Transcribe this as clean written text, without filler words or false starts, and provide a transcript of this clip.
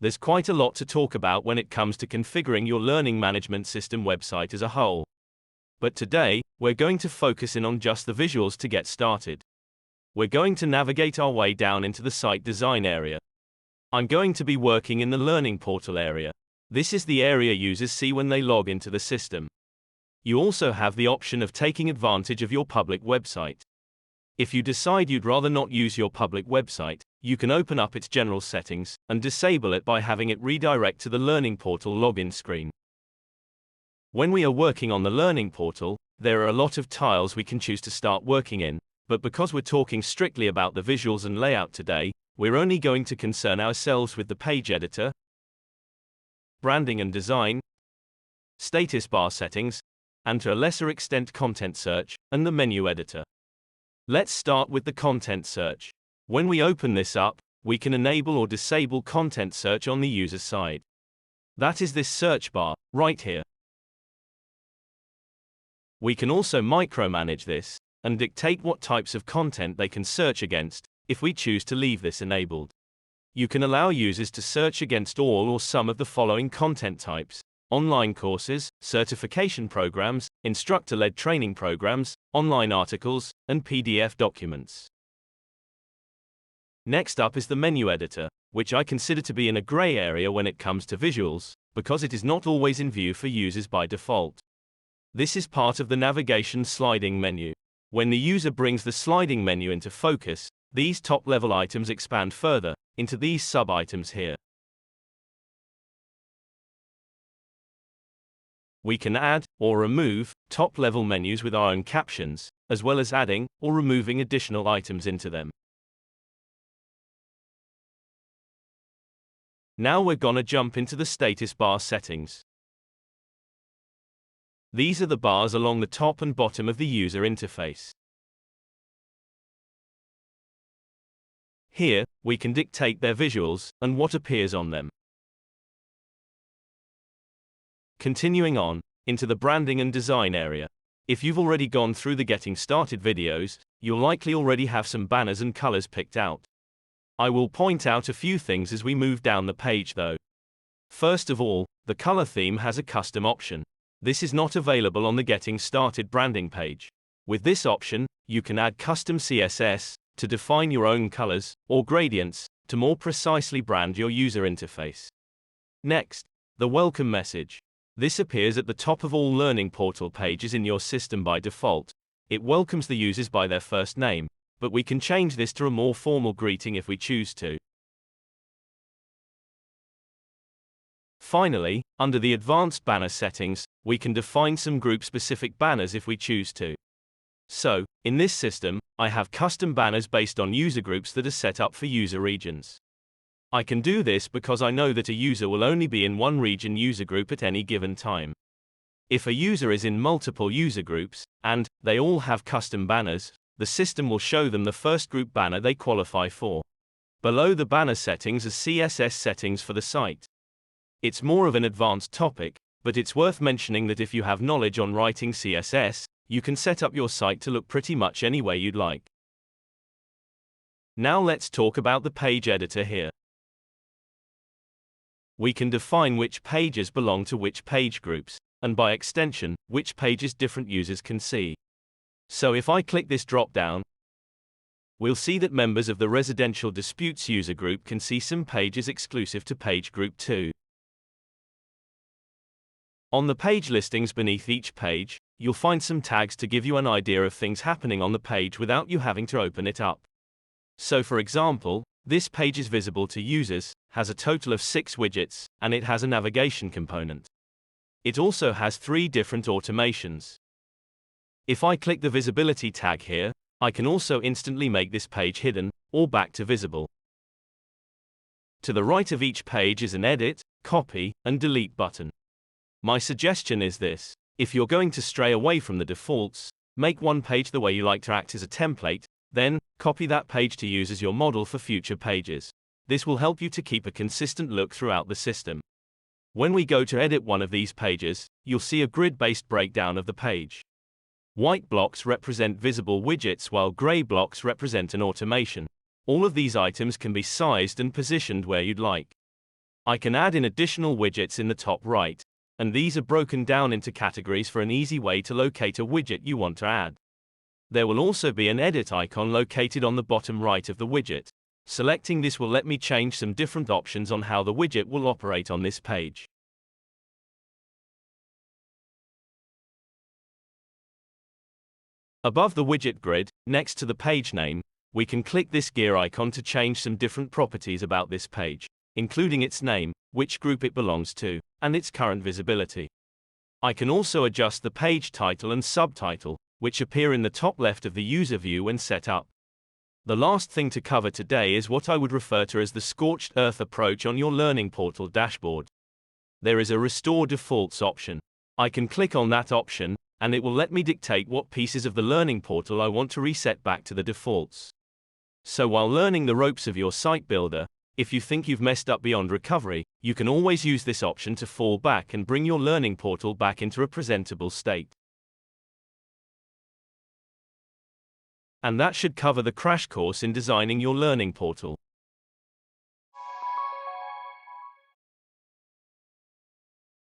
There's quite a lot to talk about when it comes to configuring your learning management system website as a whole. But today, we're going to focus in on just the visuals to get started. We're going to navigate our way down into the site design area. I'm going to be working in the learning portal area. This is the area users see when they log into the system. You also have the option of taking advantage of your public website. If you decide you'd rather not use your public website, you can open up its general settings and disable it by having it redirect to the Learning Portal login screen. When we are working on the Learning Portal, there are a lot of tiles we can choose to start working in, but because we're talking strictly about the visuals and layout today, we're only going to concern ourselves with the page editor, branding and design, status bar settings, and to a lesser extent content search, and the menu editor. Let's start with the content search. When we open this up, we can enable or disable content search on the user side. That is this search bar, right here. We can also micromanage this, and dictate what types of content they can search against, if we choose to leave this enabled. You can allow users to search against all or some of the following content types: online courses, certification programs, instructor-led training programs, online articles, and PDF documents. Next up is the menu editor, which I consider to be in a gray area when it comes to visuals, because it is not always in view for users by default. This is part of the navigation sliding menu. When the user brings the sliding menu into focus, these top-level items expand further, into these sub-items here. We can add, or remove, top-level menus with our own captions, as well as adding, or removing additional items into them. Now we're gonna jump into the status bar settings. These are the bars along the top and bottom of the user interface. Here, we can dictate their visuals, and what appears on them. Continuing on, into the branding and design area. If you've already gone through the getting started videos, you'll likely already have some banners and colors picked out. I will point out a few things as we move down the page though. First of all, the color theme has a custom option. This is not available on the Getting Started branding page. With this option, you can add custom CSS to define your own colors or gradients to more precisely brand your user interface. Next, the welcome message. This appears at the top of all Learning Portal pages in your system by default. It welcomes the users by their first name, but we can change this to a more formal greeting if we choose to. Finally, under the advanced banner settings, we can define some group-specific banners if we choose to. So, in this system, I have custom banners based on user groups that are set up for user regions. I can do this because I know that a user will only be in one region user group at any given time. If a user is in multiple user groups, and they all have custom banners, the system will show them the first group banner they qualify for. Below the banner settings are CSS settings for the site. It's more of an advanced topic, but it's worth mentioning that if you have knowledge on writing CSS, you can set up your site to look pretty much any way you'd like. Now let's talk about the page editor here. We can define which pages belong to which page groups, and by extension, which pages different users can see. So if I click this drop-down, we'll see that members of the Residential Disputes user group can see some pages exclusive to page group 2. On the page listings beneath each page, you'll find some tags to give you an idea of things happening on the page without you having to open it up. So for example, this page is visible to users, has a total of 6 widgets, and it has a navigation component. It also has 3 different automations. If I click the visibility tag here, I can also instantly make this page hidden, or back to visible. To the right of each page is an edit, copy, and delete button. My suggestion is this: if you're going to stray away from the defaults, make one page the way you like to act as a template, then copy that page to use as your model for future pages. This will help you to keep a consistent look throughout the system. When we go to edit one of these pages, you'll see a grid-based breakdown of the page. White blocks represent visible widgets while gray blocks represent an automation. All of these items can be sized and positioned where you'd like. I can add in additional widgets in the top right, and these are broken down into categories for an easy way to locate a widget you want to add. There will also be an edit icon located on the bottom right of the widget. Selecting this will let me change some different options on how the widget will operate on this page. Above the widget grid, next to the page name, we can click this gear icon to change some different properties about this page, including its name, which group it belongs to, and its current visibility. I can also adjust the page title and subtitle, which appear in the top left of the user view when set up. The last thing to cover today is what I would refer to as the scorched earth approach on your Learning Portal dashboard. There is a Restore Defaults option. I can click on that option, and it will let me dictate what pieces of the Learning Portal I want to reset back to the defaults. So while learning the ropes of your site builder, if you think you've messed up beyond recovery, you can always use this option to fall back and bring your Learning Portal back into a presentable state. And that should cover the crash course in designing your Learning Portal.